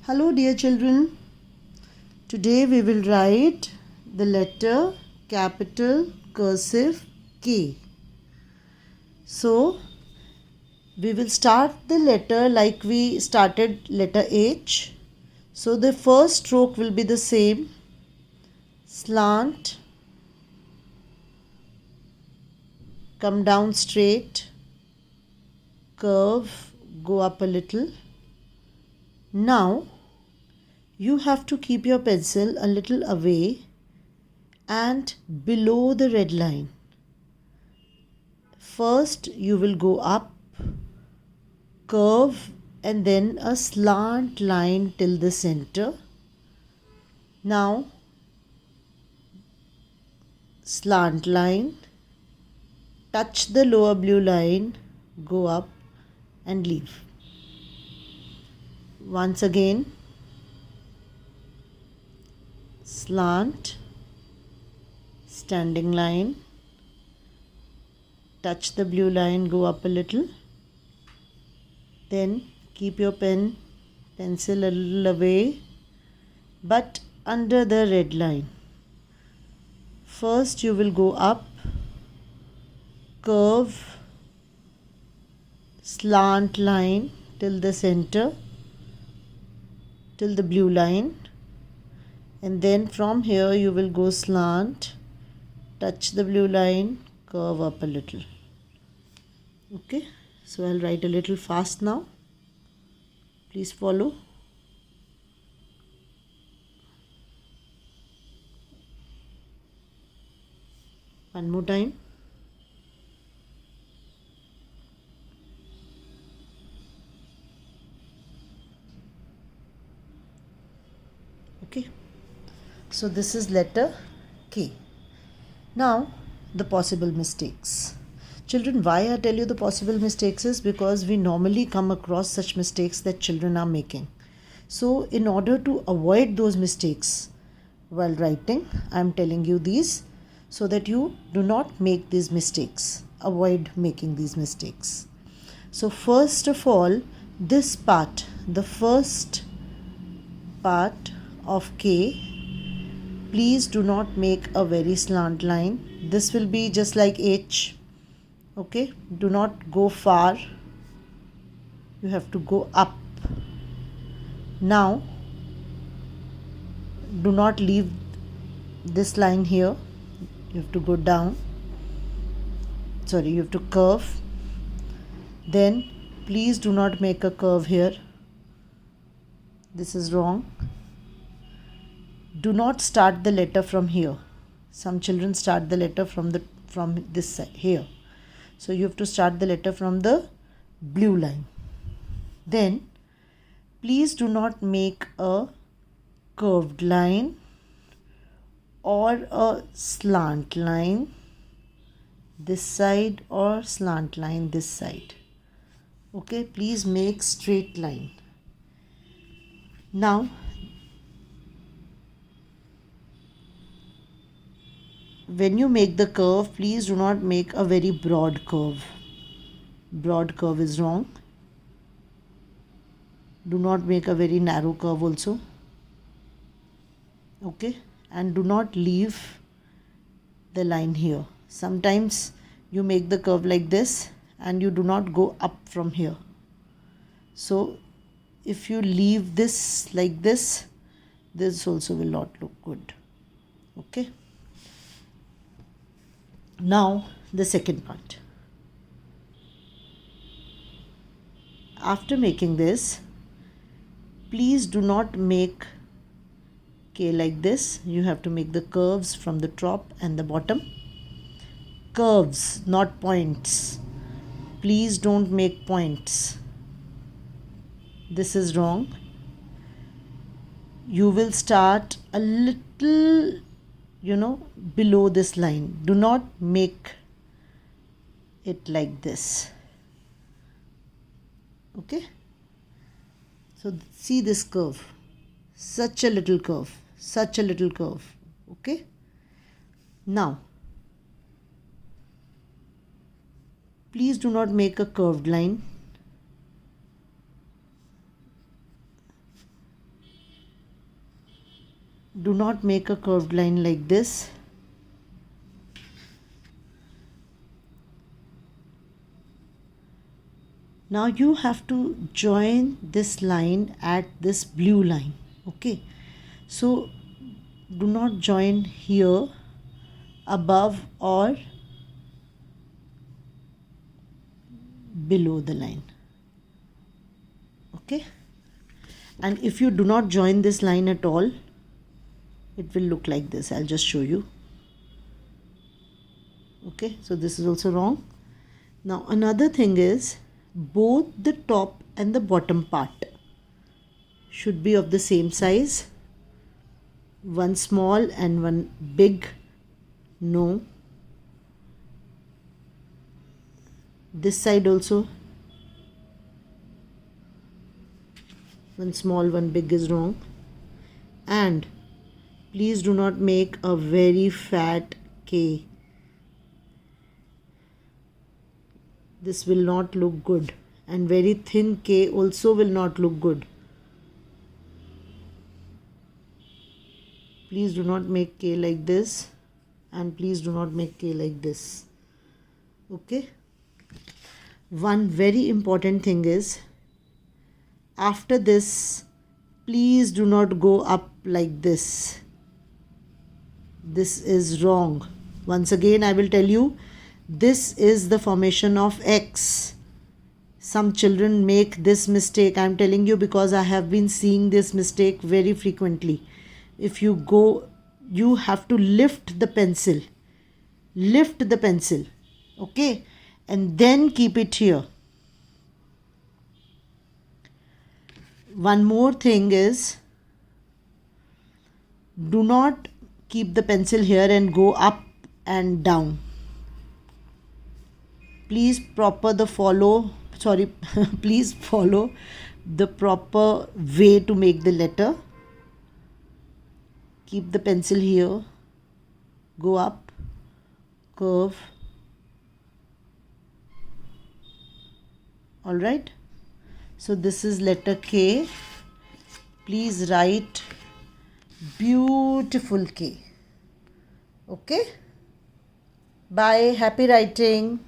Hello dear children, today we will write the letter capital cursive K. So we will start the letter like we started letter H. So the first stroke will be the same, slant, come down straight, curve, go up a little. Now you have to keep your pencil a little away and below the red line. First you will go up, curve, and then a slant line till the center. Now slant line, touch the lower blue line, go up and leave. Once again, slant, standing line, touch the blue line, go up a little. Then keep your pencil a little away, but under the red line. First you will go up, curve, slant line till the center, till the blue line, and then from here you will go slant, touch the blue line, curve up a little. Okay, so I'll write a little fast now. Please follow. One more time. Okay, so this is letter K. Now the possible mistakes. Children, why I tell you the possible mistakes is because we normally come across such mistakes that children are making. So in order to avoid those mistakes while writing, I am telling you these so that you do not make these mistakes. Avoid making these mistakes. So first of all, this part, the first part of K, please do not make a very slant line. This will be just like H. Okay, do not go far. You have to go up. Now, do not leave this line here. You have to go down. Sorry, you have to curve. Then, please do not make a curve here. This is wrong. Do not start the letter from here. Some children start the letter from this side here. So you have to start the letter from the blue line. Then please do not make a curved line or a slant line this side or slant line this side. Okay, please make straight line. Now when you make the curve, please do not make a very broad curve. Broad curve is wrong. Do not make a very narrow curve also. Okay, and do not leave the line here. Sometimes you make the curve like this and you do not go up from here. So if you leave this like this also will not look good. Okay. Now the second part. After making this, please do not make K like this. You have to make the curves from the top and the bottom. Curves, not points. Please don't make points. This is wrong. You will start a little below this line. Do not make it like this. Okay, so see this curve, such a little curve. Okay, now please do not make a curved line. Do not make a curved line like this. Now you have to join this line at this blue line. Okay, so do not join here, above or below the line. Okay, and if you do not join this line at all, it will look like this. I'll just show you. Okay, so this is also wrong. Now another thing is, both the top and the bottom part should be of the same size. One small and one big. No. This side also. One small, one big is wrong. And please do not make a very fat K. This will not look good. And very thin K also will not look good. Please do not make K like this. And please do not make K like this. Okay. One very important thing is, after this, please do not go up like this. This is wrong. Once again, I will tell you, this is the formation of X. Some children make this mistake. I am telling you because I have been seeing this mistake very frequently. If you go, you have to lift the pencil. Lift the pencil. Okay. And then keep it here. One more thing is, do not keep the pencil here and go up and down. Please please follow the proper way to make the letter. Keep the pencil here, go up, curve. Alright, so this is letter K. Please write beautiful K. Okay, bye, happy writing.